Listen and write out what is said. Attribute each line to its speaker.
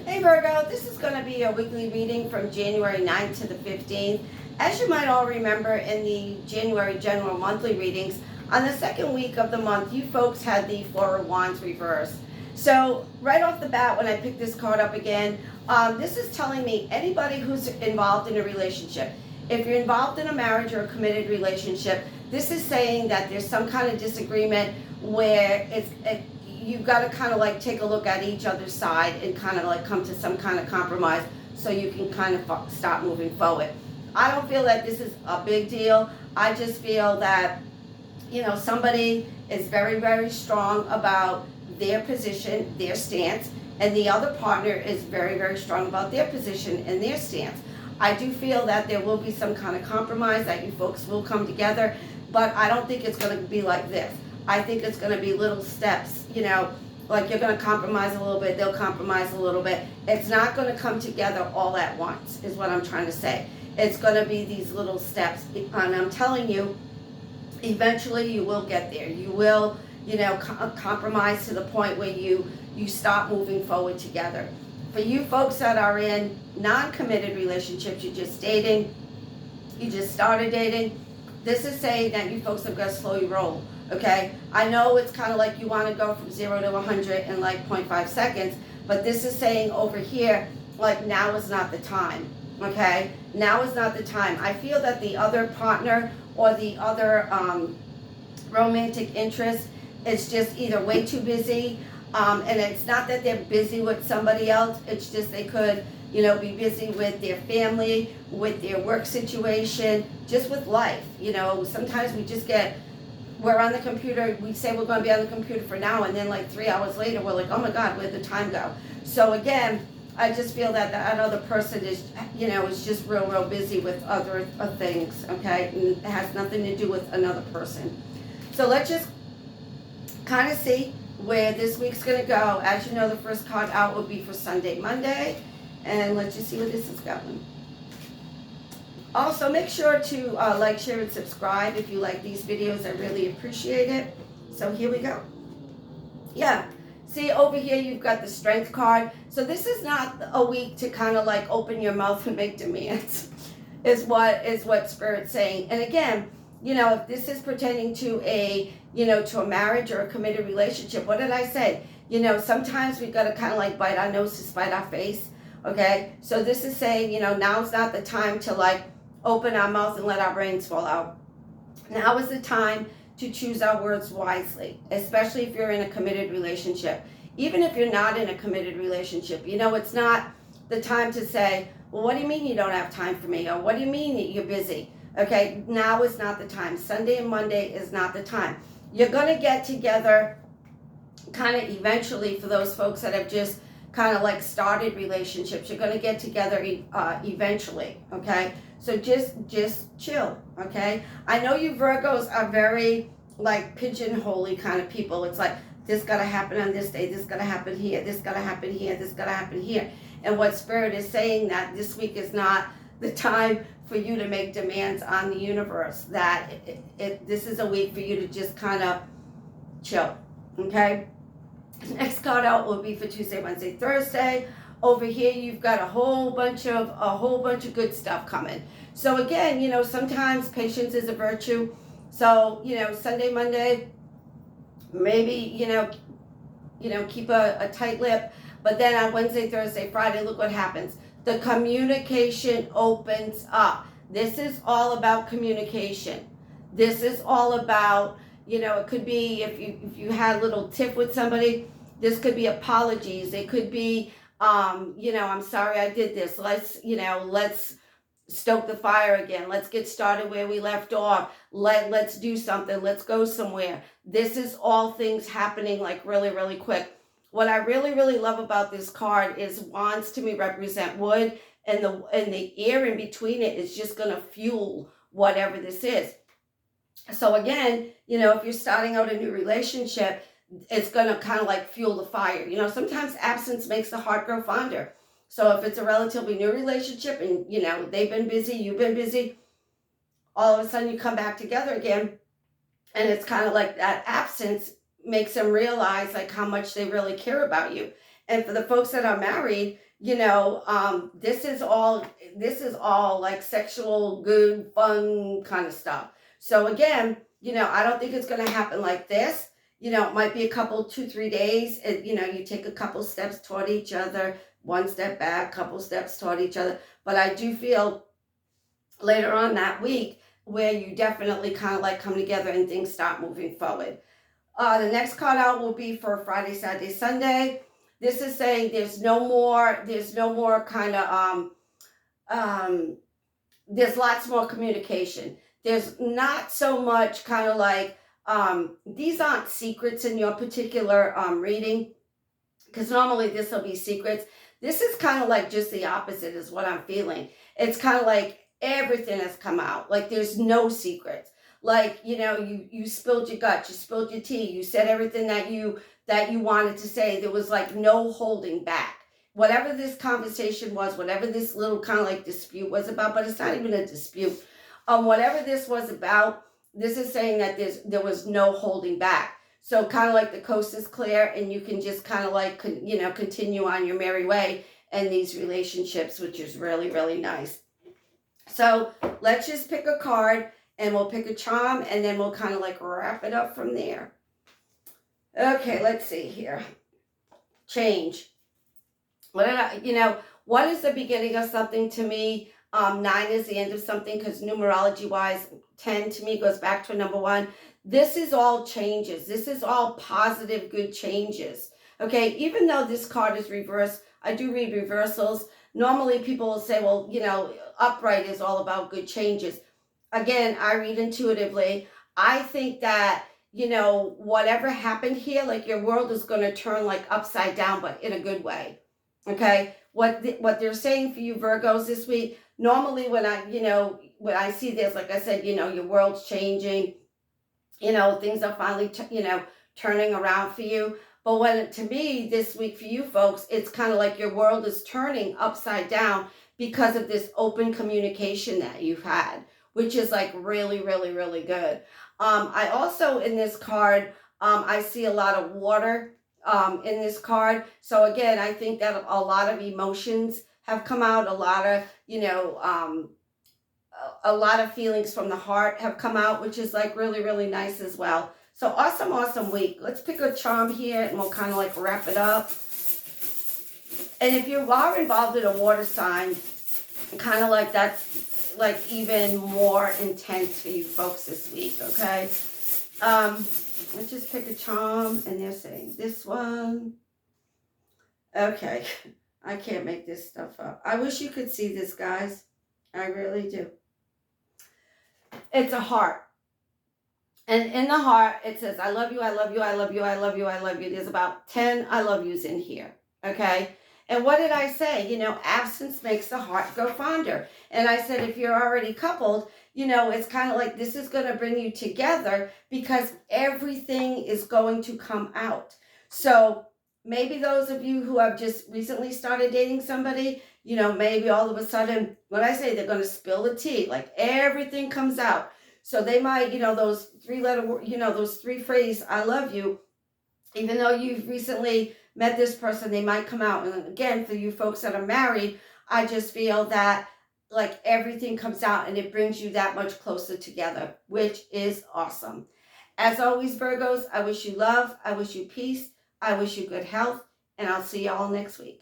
Speaker 1: Hey Virgo, this is going to be a weekly reading from January 9th to the 15th. As you might all remember in the January general monthly readings, on the second week of the month, you folks had the Four of Wands reversed. So right off the bat, when I picked this card up again, this is telling me anybody who's involved in a relationship, if you're involved in a marriage or a committed relationship, this is saying that there's some kind of disagreement where you've got to kind of like take a look at each other's side and kind of like come to some kind of compromise so you can kind of start moving forward. I don't feel that this is a big deal. I just feel that, somebody is very, very strong about their position, their stance, and the other partner is very, very strong about their position and their stance. I do feel that there will be some kind of compromise, that you folks will come together, but I don't think it's going to be like this. I think it's going to be little steps, like you're going to compromise a little bit, they'll compromise a little bit. It's not going to come together all at once, is what I'm trying to say. It's going to be these little steps, and I'm telling you, eventually you will get there. You will, compromise to the point where you start moving forward together. For you folks that are in non-committed relationships, you're just dating, you just started dating, this is saying that you folks have got to slowly roll. Okay, I know it's kind of like you want to go from 0 to 100 in like 0.5 seconds, but this is saying over here, like now is not the time. Okay, now is not the time. I feel that the other partner or the other romantic interest is just either way too busy, and it's not that they're busy with somebody else, it's just they could, be busy with their family, with their work situation, just with life. Sometimes we're on the computer, we say we're going to be on the computer for now, and then like 3 hours later, we're like, oh my God, where'd the time go? So again, I just feel that that other person is, is just real, real busy with other things, okay? And it has nothing to do with another person. So let's just kind of see where this week's going to go. As you know, the first card out will be for Sunday, Monday, and let's just see where this is going. Also, make sure to like, share, and subscribe if you like these videos. I really appreciate it. So here we go. Yeah. See, over here you've got the Strength card. So this is not a week to kind of like open your mouth and make demands, is what Spirit's saying. And again, if this is pertaining to to a marriage or a committed relationship, what did I say? Sometimes we've got to kind of like bite our nose to spite our face. Okay. So this is saying, now's not the time to like open our mouth and let our brains fall out. Now is the time to choose our words wisely, especially if you're in a committed relationship. Even if you're not in a committed relationship, it's not the time to say, well, what do you mean you don't have time for me? Or what do you mean you're busy? Okay, now is not the time. Sunday and Monday is not the time. You're going to get together kind of eventually. For those folks that have just kind of like started relationships, you're going to get together eventually, okay? So just chill, okay? I know you Virgos are very like pigeonhole-y kind of people. It's like, this got to happen on this day, this got to happen here, this got to happen here, this got to happen here. And what Spirit is saying, that this week is not the time for you to make demands on the universe, that this is a week for you to just kind of chill, okay? Next card out will be for Tuesday, Wednesday, Thursday. Over here you've got a whole bunch of good stuff coming. So again, sometimes patience is a virtue. So, Sunday, Monday, maybe, keep a tight lip. But then on Wednesday, Thursday, Friday, look what happens. The communication opens up. This is all about communication. This is all about, it could be if you had a little tiff with somebody, this could be apologies. It could be, I'm sorry I did this. Let's stoke the fire again. Let's get started where we left off. Let's do something. Let's go somewhere. This is all things happening like really, really quick. What I really, really love about this card is wands to me represent wood, and the air in between it is just going to fuel whatever this is. So again, if you're starting out a new relationship, it's going to kind of like fuel the fire. Sometimes absence makes the heart grow fonder. So if it's a relatively new relationship and, they've been busy, you've been busy, all of a sudden you come back together again, and it's kind of like that absence makes them realize like how much they really care about you. And for the folks that are married, this is all like sexual, good, fun kind of stuff. So again, I don't think it's going to happen like this. It might be a couple, 2, 3 days. You take a couple steps toward each other, one step back, couple steps toward each other. But I do feel later on that week where you definitely kind of like come together and things start moving forward. The next card out will be for Friday, Saturday, Sunday. This is saying there's no more kind of there's lots more communication. There's not so much kind of like these aren't secrets in your particular reading, because normally this will be secrets. This is kind of like just the opposite is what I'm feeling. It's kind of like everything has come out. Like there's no secrets. Like, you spilled your guts, you spilled your tea, you said everything that you wanted to say. There was like no holding back. Whatever this conversation was, whatever this little kind of like dispute was about, but it's not even a dispute. Whatever this was about, this is saying that there was no holding back. So kind of like the coast is clear and you can just kind of like, continue on your merry way in these relationships, which is really, really nice. So let's just pick a card and we'll pick a charm and then we'll kind of like wrap it up from there. Okay, let's see here. Change. What is the beginning of something to me? 9 is the end of something, because numerology wise, 10 to me goes back to number 1. This is all changes. This is all positive, good changes. Okay, even though this card is reversed, I do read reversals. Normally people will say, well, upright is all about good changes. Again, I read intuitively. I think that, whatever happened here, like your world is going to turn like upside down, but in a good way. Okay, what they're saying for you Virgos this week, normally when I see this, like I said, your world's changing, things are finally, turning around for you. But when, to me, this week for you folks, it's kind of like your world is turning upside down because of this open communication that you've had, which is like really, really, really good. I also, in this card, I see a lot of water in this card. So again, I think that a lot of emotions have come out, a lot of feelings from the heart have come out, which is like really, really nice as well. So awesome week. Let's pick a charm here and we'll kind of like wrap it up. And if you are involved in a water sign, kind of like that's like even more intense for you folks this week, okay? Let's just pick a charm, and they're saying this one. Okay, I can't make this stuff up. I wish you could see this, guys. I really do. It's a heart. And in the heart, it says, I love you, I love you, I love you, I love you, I love you. There's about 10 I love yous in here, okay? And what did I say? Absence makes the heart go fonder. And I said, if you're already coupled, it's kind of like this is going to bring you together because everything is going to come out. So maybe those of you who have just recently started dating somebody, maybe all of a sudden, when I say they're going to spill the tea, like everything comes out. So they might, those 3-letter, those 3 phrases, I love you, even though you've recently met this person, they might come out. And again, for you folks that are married, I just feel that like everything comes out and it brings you that much closer together, which is awesome. As always, Virgos, I wish you love, I wish you peace, I wish you good health, and I'll see you all next week.